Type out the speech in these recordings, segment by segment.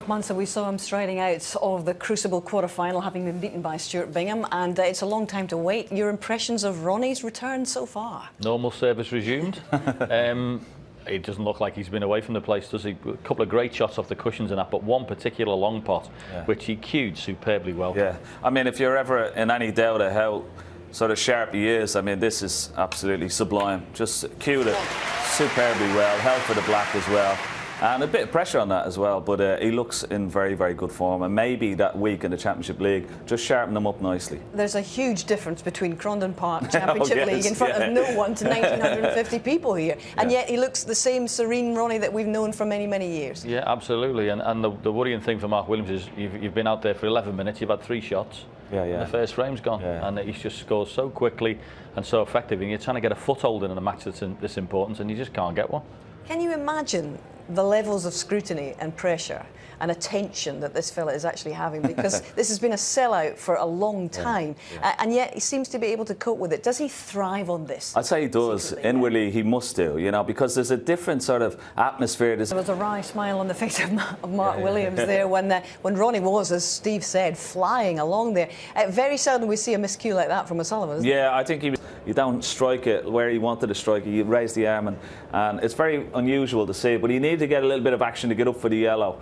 Months we saw him striding out of the Crucible quarter-final, having been beaten by Staurt Bhingham, and it's a long time to wait. Your impressions of Ronnie's return so far? Normal service resumed. It doesn't look like he's been away from the place, does he? A couple of great shots off the cushions and that, but one particular long pot, which he cued superbly well. Yeah, I mean, if you're ever in any doubt of how sort of sharp he is, I mean, this is absolutely sublime. Just cued it superbly well, held for the black as well. And a bit of pressure on that as well, but he looks in very, very good form. And maybe that week in the Championship League just sharpened him up nicely. There's a huge difference between Crondon Park Championship League in front of no one to 1,950 people here. And yet he looks the same serene Ronnie that we've known for many, many years. Yeah, absolutely. And the worrying thing for Mark Williams is you've been out there for 11 minutes, you've had 3 shots. And the first frame's gone. And he's just scored so quickly and so effective. And you're trying to get a foothold in a match that's this important, and you just can't get one. Can you imagine the levels of scrutiny and pressure and attention that this fella is actually having, because this has been a sellout for a long time, and yet he seems to be able to cope with it. Does he thrive on this? I'd say he does. Secretly, inwardly, he must do, you know, because there's a different sort of atmosphere. There was a wry smile on the face of Mark Williams there when Ronnie was, as Steve said, flying along there. Very seldom we see a miscue like that from O'Sullivan, isn't it? I think you don't strike it where he wanted to strike it. You raise the arm, and it's very unusual to see, but he needed to get a little bit of action to get up for the yellow.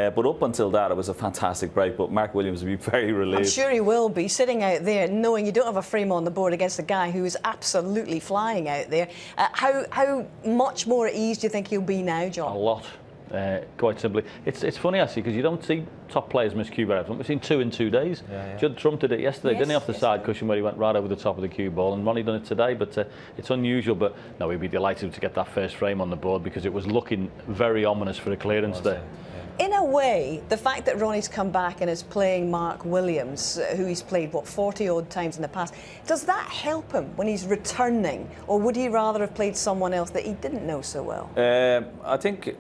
But up until that, it was a fantastic break. But Mark Williams would be very relieved. I'm sure he will be, sitting out there knowing you don't have a frame on the board against a guy who is absolutely flying out there. How much more at ease do you think he'll be now, John? A lot. Quite simply. It's funny, actually, because you don't see top players miss cue very often. We've seen 2 in 2 days. Judd Trump did it yesterday, didn't he, off the side cushion, where he went right over the top of the cue ball, and Ronnie done it today, but it's unusual. But no, he'd be delighted to get that first frame on the board, because it was looking very ominous for a clearance there. In a way, the fact that Ronnie's come back and is playing Mark Williams, who he's played, what, 40-odd times in the past, does that help him when he's returning? Or would he rather have played someone else that he didn't know so well? I think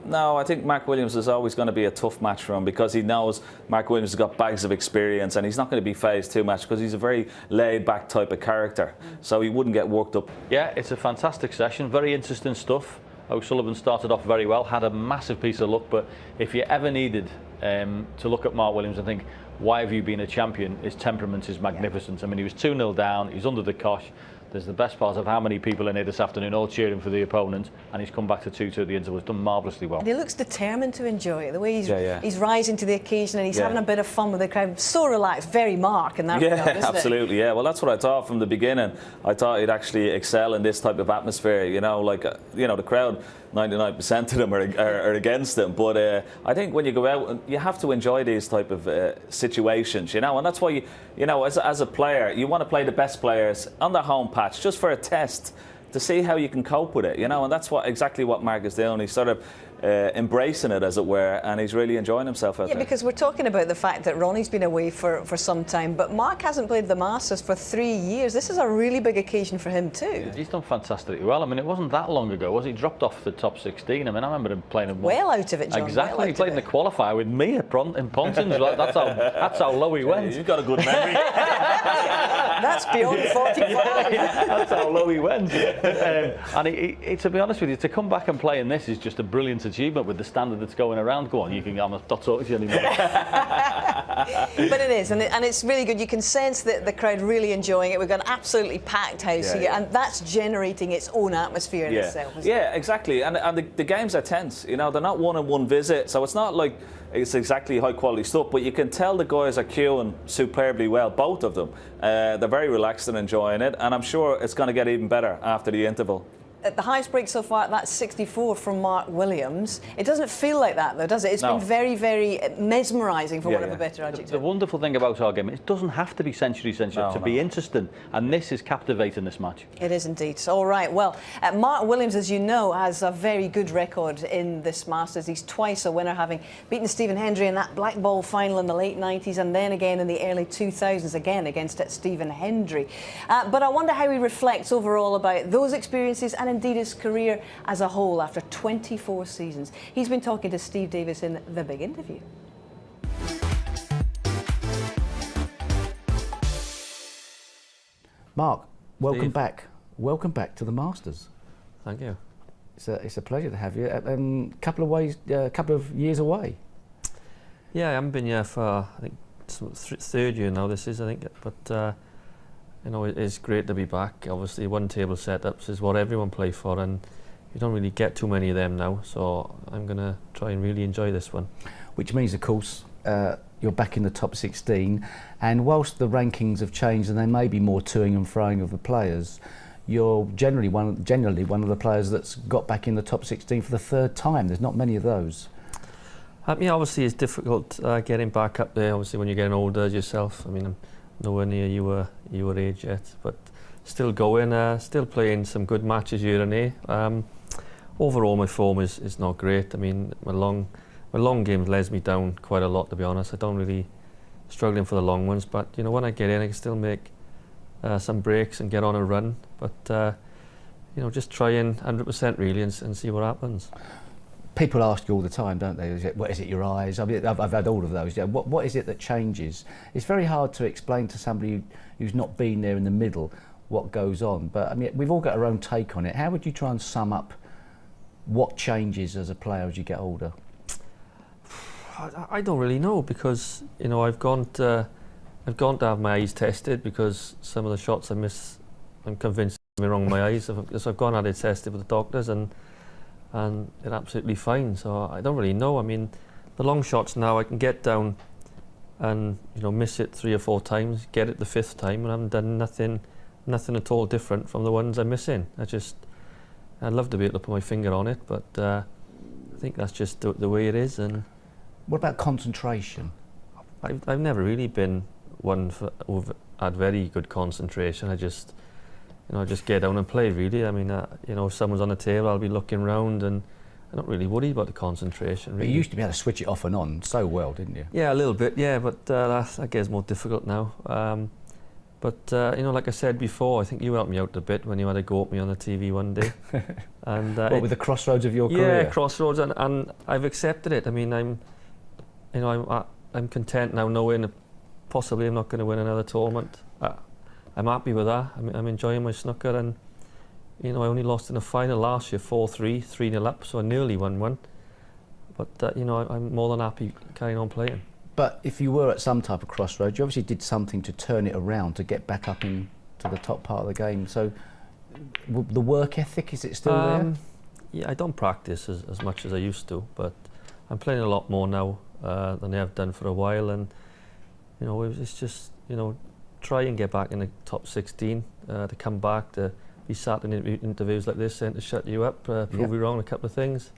Mark Williams is always going to be a tough match for him, because he knows Mark Williams has got bags of experience, and he's not going to be phased too much, because he's a very laid-back type of character. So he wouldn't get worked up. Yeah, it's a fantastic session, very interesting stuff. O'Sullivan started off very well, had a massive piece of luck, but if you ever needed to look at Mark Williams and think, why have you been a champion, his temperament is magnificent. I mean, he was 2-0 down, he's under the cosh. There's the best part of how many people in here this afternoon all cheering for the opponent, and he's come back to 2-2 at the interval. He's done marvellously well. And he looks determined to enjoy it, the way he's rising to the occasion, and he's having a bit of fun with the crowd. So relaxed, very Mark in that regard, isn't absolutely, it? Well, that's what I thought from the beginning. I thought he'd actually excel in this type of atmosphere, you know, like, you know, the crowd, 99% of them are against him, but I think when you go out, you have to enjoy these type of situations, you know, and that's why you know, as a player, you want to play the best players on the home patch just for a test to see how you can cope with it, you know, and that's exactly what Mark is doing. He's sort of embracing it, as it were, and he's really enjoying himself out there. Because we're talking about the fact that Ronnie's been away for some time, but Mark hasn't played the Masters for 3 years. This is a really big occasion for him too. He's done fantastically well. I mean, it wasn't that long ago, was he? Dropped off the top 16. I mean, I remember him playing well out of it, John. Exactly. He played in the qualifier with me in Pontins. That's how low he went. You've got a good memory. That's beyond 45. That's how low he went. And to be honest with you, to come back and play in this is just a brilliant achievement with the standard that's going around. Go on, I'm not talking to you anymore. But it is, and it's really good. You can sense that the crowd really enjoying it. We've got an absolutely packed house here, and that's generating its own atmosphere in itself. Yeah, exactly. And the games are tense. You know, they're not one-on-one visit, so it's not like it's exactly high-quality stuff. But you can tell the guys are queuing superbly well, both of them. They're very relaxed and enjoying it, and I'm sure it's going to get even better after the interval. At the highest break so far, that's 64 from Mark Williams. It doesn't feel like that, though, does it? It's been very, very mesmerising, for want of a better adjective. The wonderful thing about our game, it doesn't have to be century to be interesting, and this is captivating, this match. It is indeed. All right, well, Mark Williams, as you know, has a very good record in this Masters. He's twice a winner, having beaten Stephen Hendry in that black ball final in the late 90s, and then again in the early 2000s, again against Stephen Hendry. But I wonder how he reflects overall about those experiences and indeed his career as a whole after 24 seasons. He's been talking to Steve Davis in The Big Interview. Mark, welcome back. Welcome back to the Masters. Thank you. It's a pleasure to have you. Couple of years away. Yeah, I haven't been here for, I think, third year now, this is, I think. But, you know, it is great to be back. Obviously, one table setups is what everyone plays for, and you don't really get too many of them now. So I'm going to try and really enjoy this one. Which means, of course, you're back in the top 16. And whilst the rankings have changed and there may be more toing and froing of the players, you're generally one of the players that's got back in the top 16 for the third time. There's not many of those. Yeah, obviously it's difficult getting back up there. Obviously, when you're getting older yourself. I mean, I'm nowhere near your age yet, but still going, still playing some good matches here and there. Overall, my form is not great. I mean, my long games lets me down quite a lot, to be honest. I don't really struggling for the long ones, but you know, when I get in, I can still make some breaks and get on a run. But you know, just try in 100% really and see what happens. People ask you all the time, don't they? What is it, your eyes? I mean, I've had all of those. Yeah. What is it that changes? It's very hard to explain to somebody who's not been there in the middle what goes on. But I mean, we've all got our own take on it. How would you try and sum up what changes as a player as you get older? I don't really know, because you know, I've gone to have my eyes tested, because some of the shots I miss, I'm convinced me wrong with my eyes. So I've gone and had it tested with the doctors, and they're absolutely fine. So I don't really know. I mean, the long shots now, I can get down and, you know, miss it 3 or 4 times, get it the 5th time, and I haven't done nothing at all different from the ones I'm missing. I'd love to be able to put my finger on it, but I think that's just the way it is. And what about concentration? I've never really been one who've had very good concentration. I just get down and play, really. I mean, you know, if someone's on the table, I'll be looking round, and I'm not really worried about the concentration, really. But you used to be able to switch it off and on so well, didn't you? Yeah, a little bit, yeah, but that gets more difficult now. But you know, like I said before, I think you helped me out a bit when you had a go at me on the TV one day. And what, with the crossroads of your career? Yeah, crossroads, and I've accepted it. I mean, I'm content now, knowing that possibly I'm not going to win another tournament. I'm happy with that. I'm enjoying my snooker, and you know, I only lost in the final last year, 4-3, 3-0 up, so I nearly won one. But you know, I'm more than happy carrying on playing. But if you were at some type of crossroads, you obviously did something to turn it around to get back up into the top part of the game. So the work ethic, is it still there? Yeah, I don't practice as much as I used to, but I'm playing a lot more now than I have done for a while, and you know, it's just, you know, try and get back in the top 16, to come back, to be sat in interviews like this and to shut you up, prove you wrong on a couple of things,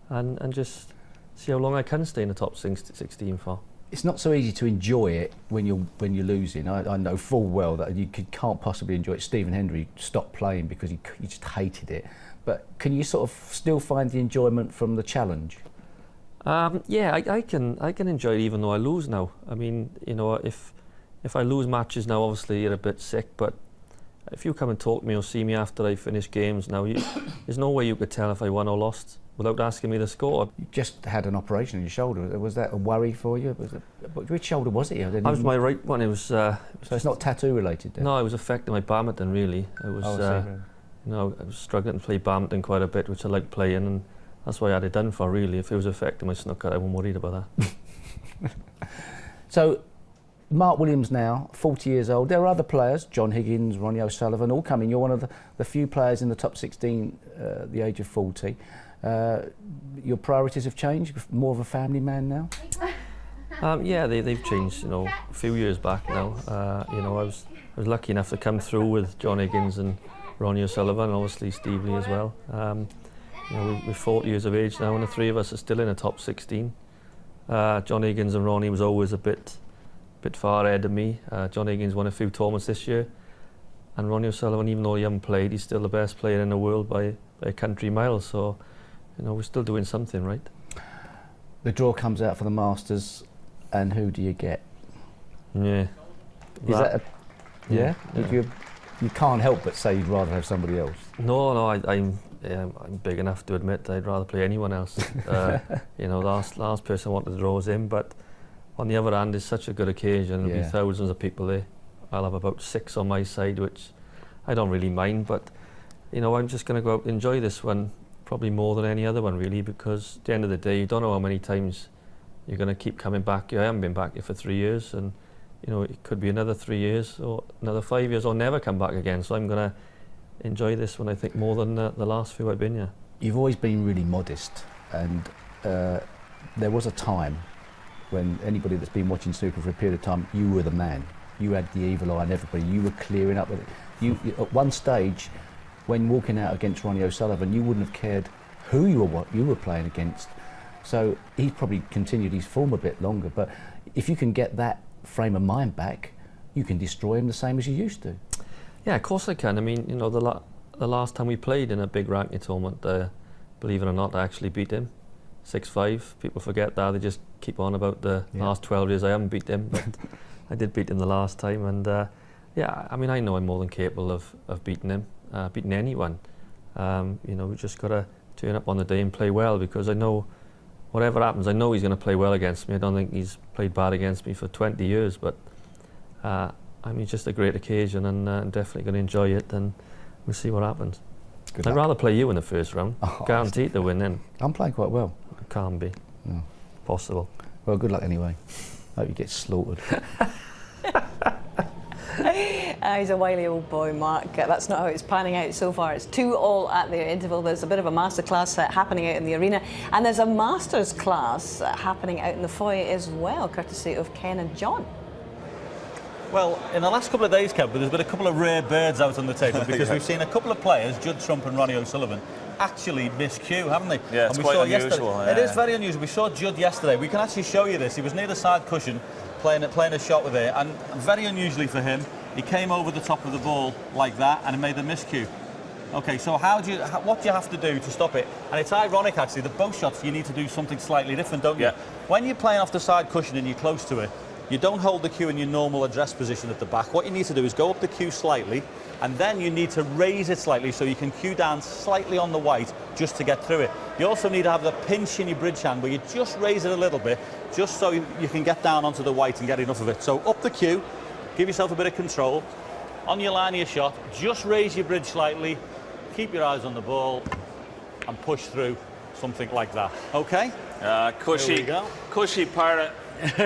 and just see how long I can stay in the top 16 for. It's not so easy to enjoy it when you're losing. I know full well that you can't possibly enjoy it. Stephen Hendry stopped playing because he just hated it. But can you sort of still find the enjoyment from the challenge? Yeah, I can enjoy it even though I lose now. I mean, you know, if I lose matches now, obviously you're a bit sick, but if you come and talk to me or see me after I finish games now, there's no way you could tell if I won or lost without asking me the score. You just had an operation on your shoulder. Was that a worry for you? Which shoulder was it? That was my right one. It was. So it's not tattoo related then? No, it was affecting my badminton really. It was. You know, I was struggling to play badminton quite a bit, which I like playing, and that's why I had it done for really. If it was affecting my snooker, I wasn't worried about that. So, Mark Williams now, 40 years old. There are other players, John Higgins, Ronnie O'Sullivan, all coming. You're one of the few players in the top 16 at the age of 40. Your priorities have changed? More of a family man now? Yeah, they've changed. You know, a few years back now. You know, I was lucky enough to come through with John Higgins and Ronnie O'Sullivan, and obviously Steve Lee as well. You know, we're 40 years of age now, and the three of us are still in the top 16. John Higgins and Ronnie was always a bit far ahead of me. John Higgins won a few tournaments this year, and Ronnie O'Sullivan, even though he hasn't played, he's still the best player in the world by a country mile. So, you know, we're still doing something right. The draw comes out for the Masters, and who do you get? Yeah. Is that yeah? You can't help but say you'd rather have somebody else. No, I'm big enough to admit I'd rather play anyone else. You know, last person I wanted to draw was him, but on the other hand, it's such a good occasion. There'll be thousands of people there. I'll have about 6 on my side, which I don't really mind, but you know, I'm just going to go out and enjoy this one probably more than any other one really, because at the end of the day, you don't know how many times you're going to keep coming back. I haven't been back here for 3 years, and you know, it could be another 3 years or another 5 years or never come back again. So I'm going to enjoy this one, I think, more than the last few I've been here. You've always been really modest, and there was a time when anybody that's been watching snooker for a period of time, you were the man. You had the evil eye on everybody. You were clearing up with it. You at one stage, when walking out against Ronnie O'Sullivan, you wouldn't have cared who you were playing against. So he's probably continued his form a bit longer. But if you can get that frame of mind back, you can destroy him the same as you used to. Yeah, of course I can. I mean, you know, the last time we played in a big ranking tournament, believe it or not, I actually beat him 6-5. People forget that. They just keep on about the last 12 years I haven't beat him, but I did beat him the last time. And yeah, I mean, I know I'm more than capable of beating him, beating anyone. You know, we just got to turn up on the day and play well, because I know whatever happens, I know he's going to play well against me. I don't think he's played bad against me for 20 years, but I mean, it's just a great occasion, and I'm definitely going to enjoy it, and we'll see what happens. I'd rather play you in the first round. Guaranteed to win then. I'm playing quite well. It can't be. No. Possible. Well, good luck anyway. Hope you get slaughtered. He's a wily old boy, Mark. That's not how it's panning out so far. It's 2-all at the interval. There's a bit of a master class happening out in the arena, and there's a masters class happening out in the foyer as well, courtesy of Ken and John. Well, in the last couple of days, Kev, there's been a couple of rare birds out on the table, because we've seen a couple of players, Judd Trump and Ronnie O'Sullivan, actually miss cue, haven't they? Yeah, it's quite unusual. It is very unusual. We saw Judd yesterday. We can actually show you this. He was near the side cushion playing a shot with it, and very unusually for him, he came over the top of the ball like that and made a miscue. Okay, so what do you have to do to stop it? And it's ironic, actually, that both shots you need to do something slightly different, don't you? Yeah. When you're playing off the side cushion and you're close to it, you don't hold the cue in your normal address position at the back. What you need to do is go up the cue slightly, and then you need to raise it slightly so you can cue down slightly on the white just to get through it. You also need to have the pinch in your bridge hand where you just raise it a little bit, just so you can get down onto the white and get enough of it. So up the cue, give yourself a bit of control. On your line of your shot, just raise your bridge slightly, keep your eyes on the ball, and push through, something like that. Okay? Cushy parrot.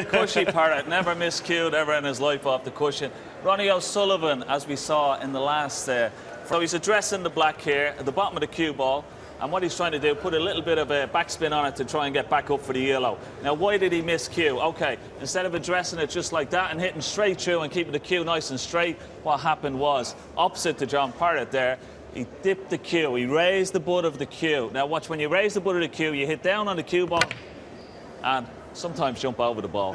Cushy parrot, never miscued ever in his life off the cushion. Ronnie O'Sullivan, as we saw in the last, so he's addressing the black here at the bottom of the cue ball, and what he's trying to do, put a little bit of a backspin on it to try and get back up for the yellow. Now, why did he miss cue? Okay, instead of addressing it just like that and hitting straight through and keeping the cue nice and straight, what happened was, opposite to John Parrott there, he dipped the cue, he raised the butt of the cue. Now watch, when you raise the butt of the cue, you hit down on the cue ball and sometimes jump over the ball.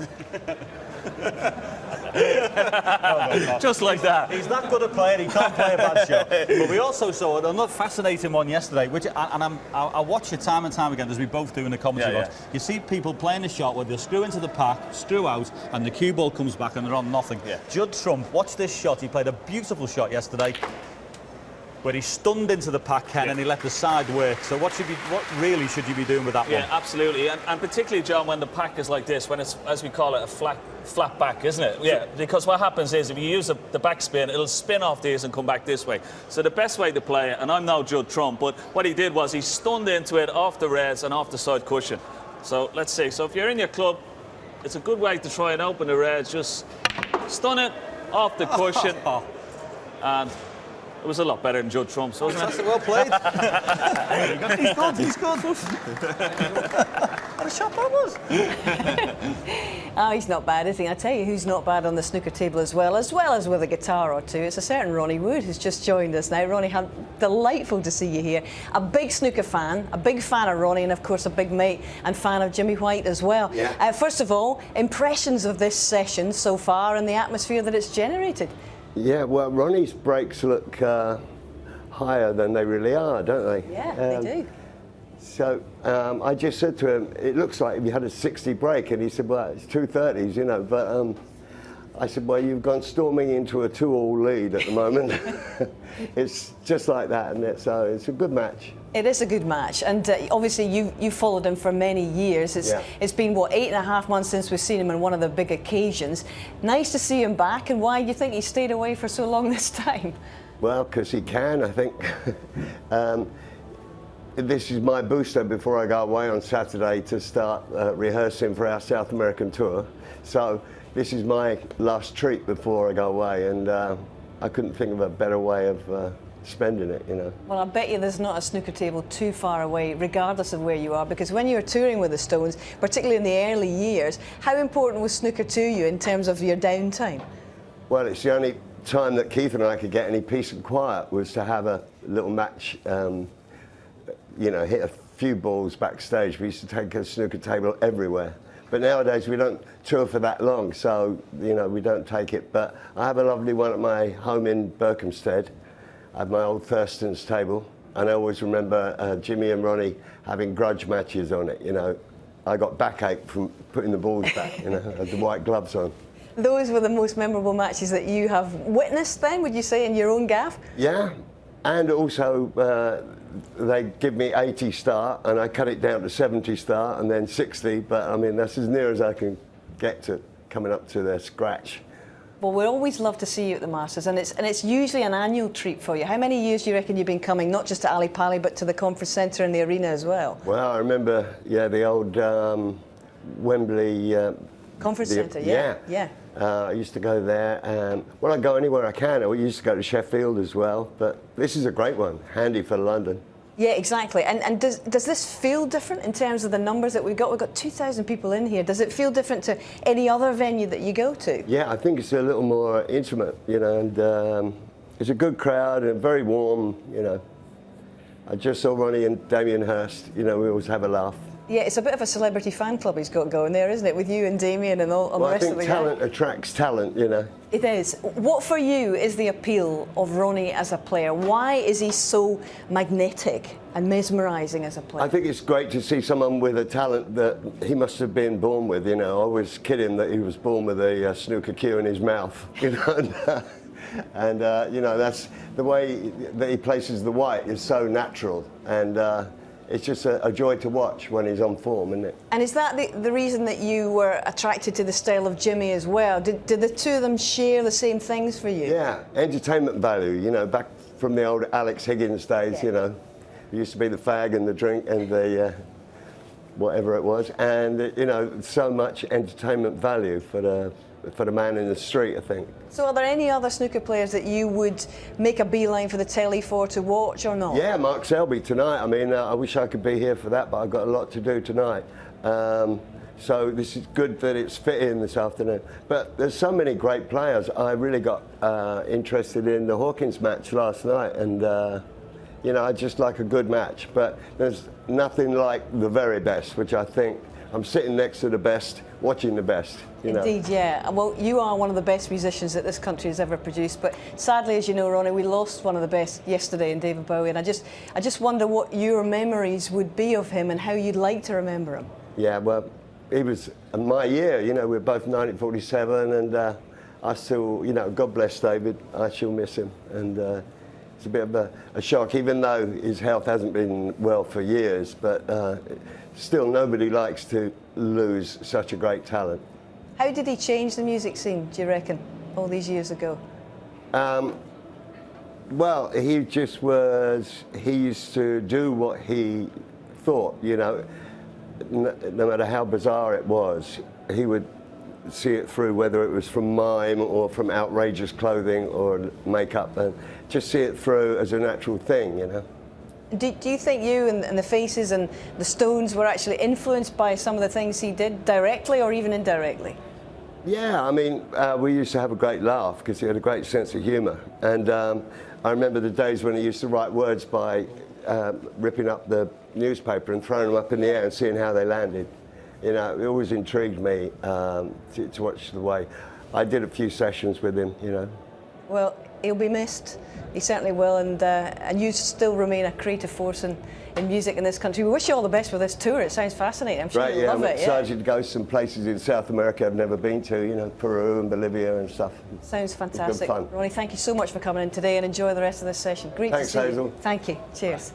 Just like that. He's that good a player, he can't play a bad shot. But we also saw another fascinating one yesterday, which I watch it time and time again, as we both do in the commentary box. You see people playing a shot where they'll screw into the pack, screw out, and the cue ball comes back and they're on nothing. Judd Trump, watch this shot. He played a beautiful shot yesterday, where he stunned into the pack, Ken, and he let the side work. So what really should you be doing with that one? Yeah, absolutely. And particularly, John, when the pack is like this, when it's, as we call it, a flat back, isn't it? Yeah, because what happens is if you use the backspin, it'll spin off these and come back this way. So the best way to play it, and I'm no Judd Trump, but what he did was he stunned into it off the reds and off the side cushion. So let's see. So if you're in your club, it's a good way to try and open the reds. Just stun it off the cushion. And it was a lot better than Judd Trump's, wasn't it? Well played. He's good. What a shot that was. Oh, he's not bad, is he? I tell you who's not bad on the snooker table as well as with a guitar or two. It's a certain Ronnie Wood who's just joined us now. Ronnie, how delightful to see you here. A big snooker fan, a big fan of Ronnie, and of course a big mate and fan of Jimmy White as well. Yeah. First of all, impressions of this session so far and the atmosphere that it's generated. Yeah, well, Ronnie's breaks look higher than they really are, don't they? Yeah, they do. So I just said to him, it looks like you had a 60 break, and he said, well, it's 230s, you know, but I said, well, you've gone storming into a 2-all lead at the moment. It's just like that, and it's a good match. It is a good match, and obviously you've followed him for many years. It's been, what, 8.5 months since we've seen him on one of the big occasions. Nice to see him back, and why do you think he stayed away for so long this time? Well, because he can, I think. this is my booster before I go away on Saturday to start rehearsing for our South American tour. So this is my last treat before I go away, and I couldn't think of a better way of spending it, you know. Well, I bet you there's not a snooker table too far away, regardless of where you are, because when you were touring with the Stones, particularly in the early years, how important was snooker to you in terms of your downtime? Well, it's the only time that Keith and I could get any peace and quiet was to have a little match, you know, hit a few balls backstage. We used to take a snooker table everywhere. But nowadays we don't tour for that long, so, you know, we don't take it. But I have a lovely one at my home in Berkhamsted. I have my old Thurston's table, and I always remember Jimmy and Ronnie having grudge matches on it, you know. I got backache from putting the balls back, you know, I had the white gloves on. Those were the most memorable matches that you have witnessed then, would you say, in your own gaff? Yeah, and also they give me 80 start, and I cut it down to 70 start, and then 60, but I mean, that's as near as I can get to coming up to their scratch. Well, we always love to see you at the Masters, and it's usually an annual treat for you. How many years do you reckon you've been coming, not just to Ali Pali, but to the conference centre and the arena as well? Well, I remember, yeah, the old Wembley... Conference centre, yeah. I used to go there. Well, I go anywhere I can. I used to go to Sheffield as well, but this is a great one, handy for London. Yeah, exactly. And does this feel different in terms of the numbers that we've got? We've got 2,000 people in here. Does it feel different to any other venue that you go to? Yeah, I think it's a little more intimate, you know, and it's a good crowd and very warm, you know. I just saw Ronnie and Damien Hirst, you know, we always have a laugh. Yeah, it's a bit of a celebrity fan club he's got going there, isn't it, with you and Damien and all the rest of the I think talent attracts talent, you know. It is. What for you is the appeal of Ronnie as a player? Why is he so magnetic and mesmerising as a player? I think it's great to see someone with a talent that he must have been born with, you know. I always kid him that he was born with a snooker cue in his mouth, you know. And you know, that's the way that he places the white is so natural, and it's just a joy to watch when he's on form, isn't it? And is that the reason that you were attracted to the style of Jimmy as well? Did the two of them share the same things for you? Yeah, entertainment value, you know, back from the old Alex Higgins days, Yeah. you know. It used to be the fag and the drink and the whatever it was, and you know, so much entertainment value for the man in the street, I think. So are there any other snooker players that you would make a beeline for the telly for to watch or not? Yeah, Mark Selby tonight. I mean, I wish I could be here for that, but I've got a lot to do tonight. So this is good that it's fit in this afternoon. But there's so many great players. I really got interested in the Hawkins match last night, and you know, I just like a good match. But there's nothing like the very best, which I think I'm sitting next to the best, watching the best. You know. Indeed, yeah. Well, you are one of the best musicians that this country has ever produced, but sadly, as you know, Ronnie, we lost one of the best yesterday in David Bowie, and I just wonder what your memories would be of him and how you'd like to remember him. Yeah, well, he was my year, you know, we're both 1947, and I still, you know, God bless David, I shall miss him, and it's a bit of a shock, even though his health hasn't been well for years, but still nobody likes to lose such a great talent. How did he change the music scene, do you reckon, all these years ago? Well, he just was, he used to do what he thought, you know, no matter how bizarre it was, he would see it through, whether it was from mime or from outrageous clothing or makeup, and just see it through as a natural thing, you know. Do you think you and the Faces and the Stones were actually influenced by some of the things he did directly or even indirectly? Yeah, I mean, we used to have a great laugh because he had a great sense of humour. And I remember the days when he used to write words by ripping up the newspaper and throwing them up in the air and seeing how they landed. You know, it always intrigued me to watch the way. I did a few sessions with him, you know. Well, he'll be missed. He certainly will, and you still remain a creative force in music in this country. We wish you all the best with this tour. It sounds fascinating. I'm sure you'll love it. I'm excited to go some places in South America I've never been to, you know, Peru and Bolivia and stuff. Sounds fantastic. Good fun. Ronnie, thank you so much for coming in today, and enjoy the rest of this session. Great Thanks, to see Hazel. you. Thank you. Cheers.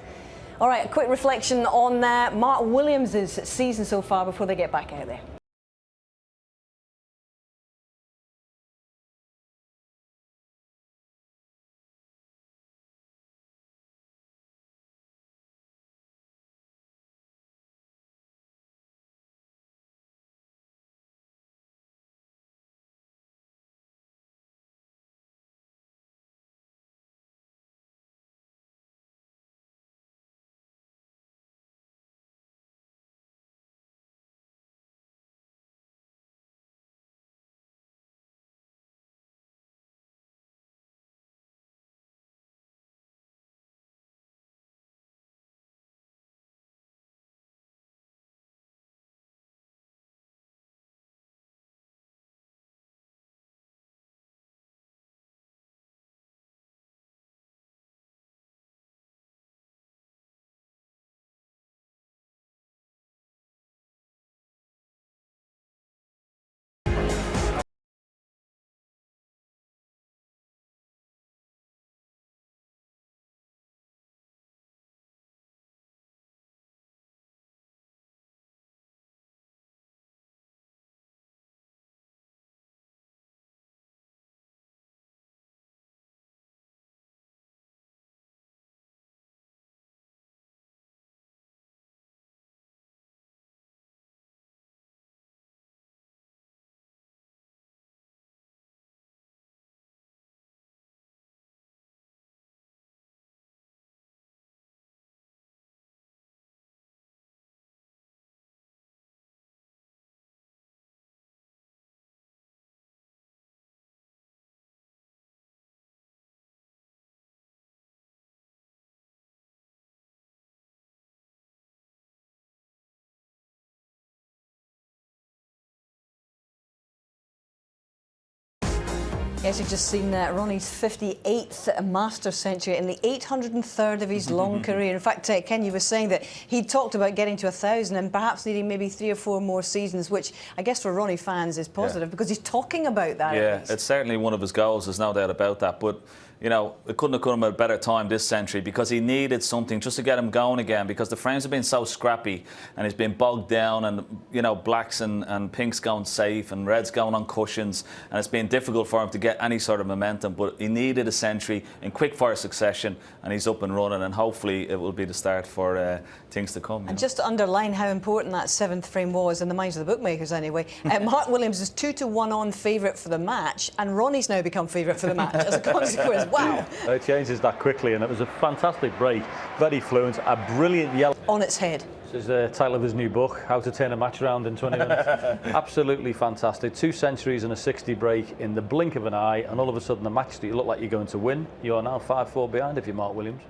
All right, a quick reflection on Mark Williams' season so far before they get back out there. Yes, you've just seen Ronnie's 58th Master century in the 803rd of his long career. In fact, Ken, you were saying that he talked about getting to 1,000 and perhaps needing maybe 3 or 4 more seasons, which I guess for Ronnie fans is positive because he's talking about that. Yeah, it's certainly one of his goals, there's no doubt about that. But you know, it couldn't have come at a better time this century because he needed something just to get him going again, because the frames have been so scrappy and he's been bogged down, and you know, blacks and pinks going safe and reds going on cushions, and it's been difficult for him to get any sort of momentum. But he needed a century in quick fire succession, and he's up and running, and hopefully it will be the start for things to come. And just to underline how important that 7th frame was in the minds of the bookmakers anyway, Mark Williams is 2-1 on favourite for the match, and Ronnie's now become favourite for the match as a consequence. Wow. It changes that quickly, and it was a fantastic break, very fluent, a brilliant yellow. On its head. This is the title of his new book, How to Turn a Match Around in 20 Minutes. Absolutely fantastic. 2 centuries and a 60 break in the blink of an eye, and all of a sudden the match that you look like you're going to win, you are now 5-4 behind if you're Mark Williams.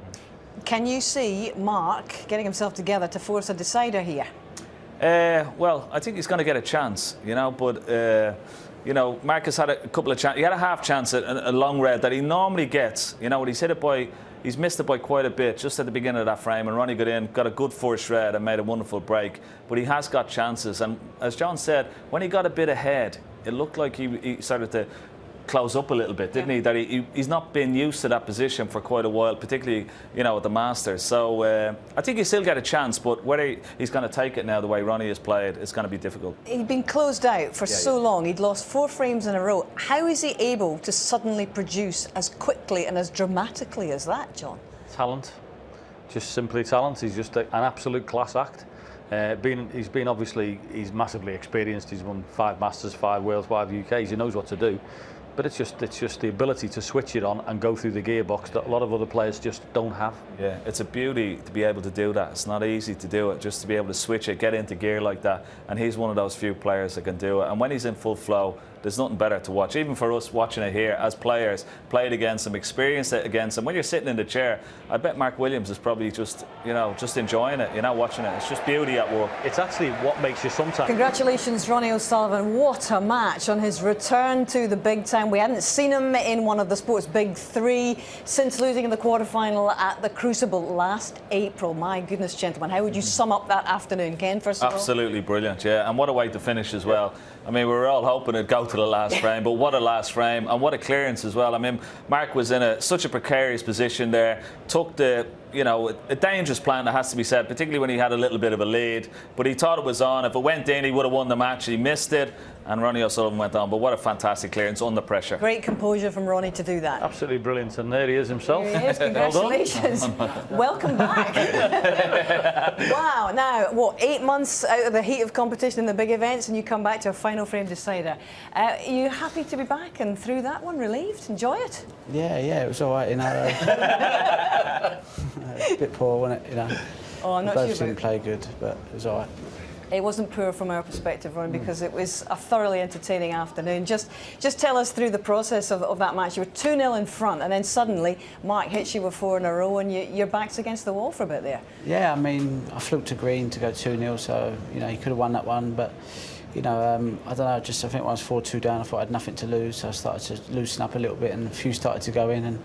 Can you see Mark getting himself together to force a decider here? Well, I think he's going to get a chance, you know, but you know, Marcus had a couple of chances. He had a half chance at a long red that he normally gets. You know, when he's hit it by, he's missed it by quite a bit just at the beginning of that frame, and Ronnie got in, got a good first red and made a wonderful break. But he has got chances, and as John said, when he got a bit ahead, it looked like he started to close up a little bit, didn't he? That he's not been used to that position for quite a while, particularly, you know, at the Masters. So I think he still get a chance, but whether he's going to take it now the way Ronnie has played, it's going to be difficult. He'd been closed out for so long. He'd lost 4 frames in a row. How is he able to suddenly produce as quickly and as dramatically as that, John? Talent. Just simply talent. He's just an absolute class act. He's been obviously, he's massively experienced. He's won 5 Masters, 5 Worlds, 5 UKs. He knows what to do. But it's just the ability to switch it on and go through the gearbox that a lot of other players just don't have. Yeah, it's a beauty to be able to do that. It's not easy to do it, just to be able to switch it, get into gear like that. And he's one of those few players that can do it. And when he's in full flow, there's nothing better to watch. Even for us watching it here as players, played against him, experienced it against him. When you're sitting in the chair, I bet Mark Williams is probably just, you know, just enjoying it, you know, watching it. It's just beauty at work. It's actually what makes you sometimes. Congratulations, Ronnie O'Sullivan. What a match on his return to the big time. We hadn't seen him in one of the sport's big 3 since losing in the quarter-final at the Crucible last April. My goodness, gentlemen, how would you sum up that afternoon, Ken, first of all? Absolutely brilliant, yeah. And what a way to finish as well. I mean, we were all hoping it'd go to the last frame, but what a last frame, and what a clearance as well. I mean, Mark was in such a precarious position there, took the, you know, a dangerous plan, that has to be said, particularly when he had a little bit of a lead, but he thought it was on. If it went in, he would have won the match. He missed it, and Ronnie O'Sullivan went on. But what a fantastic clearance under pressure. Great composure from Ronnie to do that. Absolutely brilliant, and there he is himself. Here he is. Congratulations. Welcome back. Wow. Now, what, 8 months out of the heat of competition in the big events, and you come back to a final frame decider. Are you happy to be back and through that one? Relieved? Enjoy it? Yeah, it was all right, you know. A bit poor, wasn't it, you know? Oh, I'm not both sure didn't play good, but it was all right. It wasn't poor from our perspective, Ron, because it was a thoroughly entertaining afternoon. Just tell us through the process of that match. You were 2-0 in front, and then suddenly Mark hits you with 4 in a row, and your back's against the wall for a bit there. Yeah, I mean, I fluked to green to go 2-0, so, you know, he could have won that one, but, you know, I don't know, I think when I was 4-2 down, I thought I had nothing to lose, so I started to loosen up a little bit, and a few started to go in, and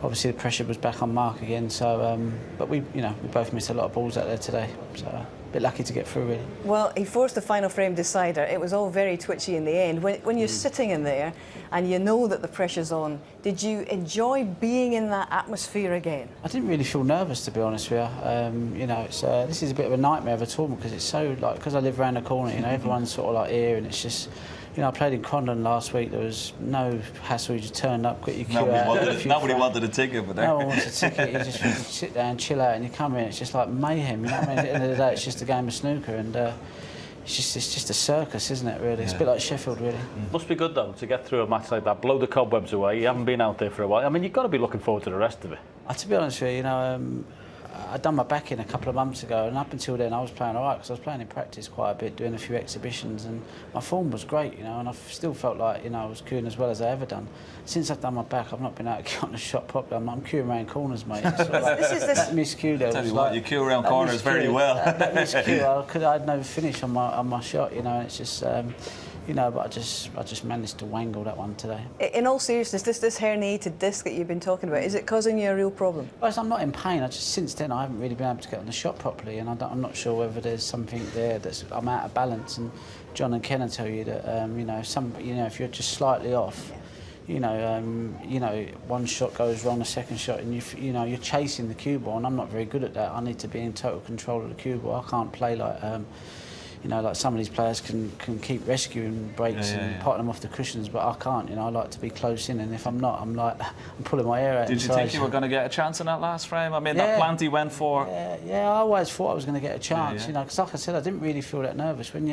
obviously the pressure was back on Mark again, so, but we both missed a lot of balls out there today, so a bit lucky to get through, really. Well, he forced the final frame decider. It was all very twitchy in the end. When you're sitting in there and you know that the pressure's on, did you enjoy being in that atmosphere again? I didn't really feel nervous, to be honest with you. You know, this is a bit of a nightmare of a tournament because it's so, like, because I live around the corner, you know, everyone's sort of like here, and it's just, you know, I played in Condon last week. There was no hassle. You just turned up, got your queue out. Nobody wanted a ticket for that. No one wants a ticket. You just sit there and chill out, and you come in. It's just like mayhem. You know what I mean? At the end of the day, it's just a game of snooker, and it's just a circus, isn't it? Really, it's a bit like Sheffield, really. Must be good though to get through a match like that, blow the cobwebs away. You haven't been out there for a while. I mean, you've got to be looking forward to the rest of it. To be honest with you, you know, I'd done my back in a couple of months ago, and up until then I was playing all right because I was playing in practice quite a bit, doing a few exhibitions, and my form was great, you know, and I still felt like, you know, I was queuing as well as I ever done. Since I've done my back, I've not been able to get on the shot properly. I'm queuing around corners, mate. Sort of like, that miscue there. Tell you what, you queue around corners very well. That miscue, I had no finish on my shot, you know, and it's just. you know, but I just managed to wangle that one today. In all seriousness, this herniated disc that you've been talking about, is it causing you a real problem? Well, I'm not in pain. Since then I haven't really been able to get on the shot properly, and I'm not sure whether there's something there that's I'm out of balance. And John and Ken will tell you that you know, if you're just slightly off, you know, one shot goes wrong, the second shot, and you know you're chasing the cue ball, and I'm not very good at that. I need to be in total control of the cue ball. I can't play like. You know, like some of these players can keep rescuing breaks and potting them off the cushions, but I can't. You know, I like to be close in, and if I'm not, I'm pulling my hair out. Did you think you were going to get a chance in that last frame? I mean, that plant he went for. Yeah, I always thought I was going to get a chance. You know, because like I said, I didn't really feel that nervous when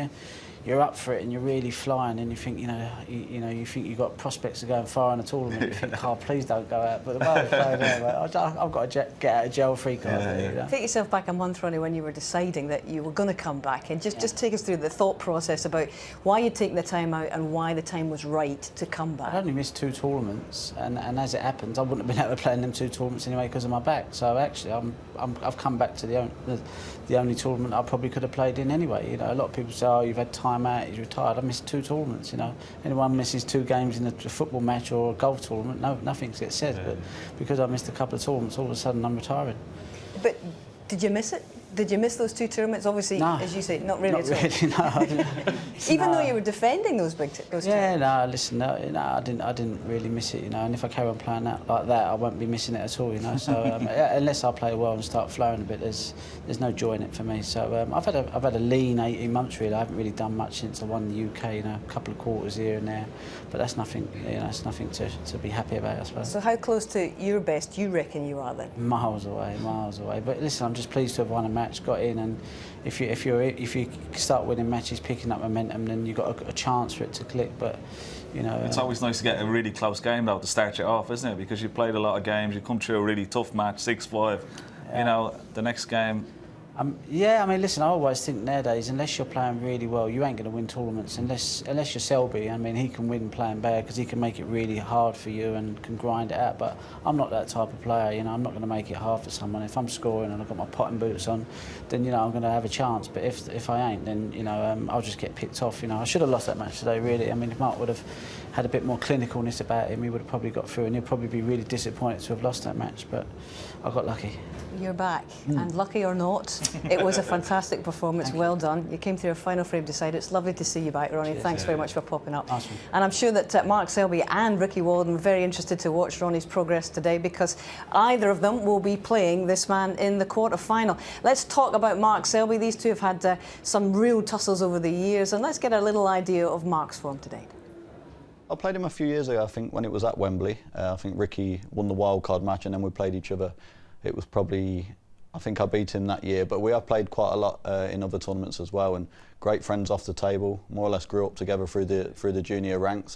you're up for it and you're really flying, and you think, you think you've got prospects of going far in a tournament. You think, oh, please don't go out. But the way I played there, I've got a get out of jail free card. You know? Take yourself back a month, Ronnie, when you were deciding that you were going to come back, and just take us through the thought process about why you'd taken the time out and why the time was right to come back. I'd only missed 2 tournaments, and as it happens, I wouldn't have been able to play in them 2 tournaments anyway because of my back. So actually, I've come back to the only tournament I probably could have played in anyway. You know, a lot of people say, oh, you've had time out, you're retired. I missed 2 tournaments. You know, anyone misses 2 games in a football match or a golf tournament, nothing gets said. But because I missed a couple of tournaments, all of a sudden I'm retiring. But did you miss it? Did you miss those 2 tournaments? Obviously, no, as you say, not really not at all. Really, no, I didn't. Even though you were defending those tournaments. No, listen, I didn't really miss it, you know. And if I carry on playing like that, I won't be missing it at all, you know. So unless I play well and start flowing a bit, there's no joy in it for me. So I've had a lean 18 months really. I haven't really done much since I won the UK, you know, a couple of quarters here and there. But that's nothing, you know. It's nothing to be happy about, I suppose. So how close to your best you reckon you are then? Miles away. But listen, I'm just pleased to have won a match, got in, and if you start winning matches, picking up momentum, then you've got a chance for it to click. But you know, it's always nice to get a really close game though to start you off, isn't it? Because you played a lot of games, you come through a really tough match, 6-5. You know, the next game. Yeah, I mean, listen, I always think nowadays, unless you're playing really well, you ain't going to win tournaments. Unless you're Selby, I mean, he can win playing bad because he can make it really hard for you and can grind it out. But I'm not that type of player, you know. I'm not going to make it hard for someone. If I'm scoring and I've got my potting boots on, then, you know, I'm going to have a chance. But if I ain't, then, you know, I'll just get picked off, you know. I should have lost that match today, really. I mean, if Mark would have had a bit more clinicalness about him, he would have probably got through, and he'd probably be really disappointed to have lost that match. But I got lucky. You're back, and lucky or not, it was a fantastic performance. Well done. You came through a final frame decider. It's lovely to see you back, Ronnie. Cheers. Thanks very much for popping up. Awesome. And I'm sure that Mark Selby and Ricky Walden were very interested to watch Ronnie's progress today, because either of them will be playing this man in the quarter-final. Let's talk about Mark Selby. These two have had some real tussles over the years, and let's get a little idea of Mark's form today. I played him a few years ago, I think, when it was at Wembley. I think Ricky won the wildcard match, and then we played each other. It was probably, I think I beat him that year, but we have played quite a lot in other tournaments as well, and great friends off the table. More or less grew up together through the junior ranks.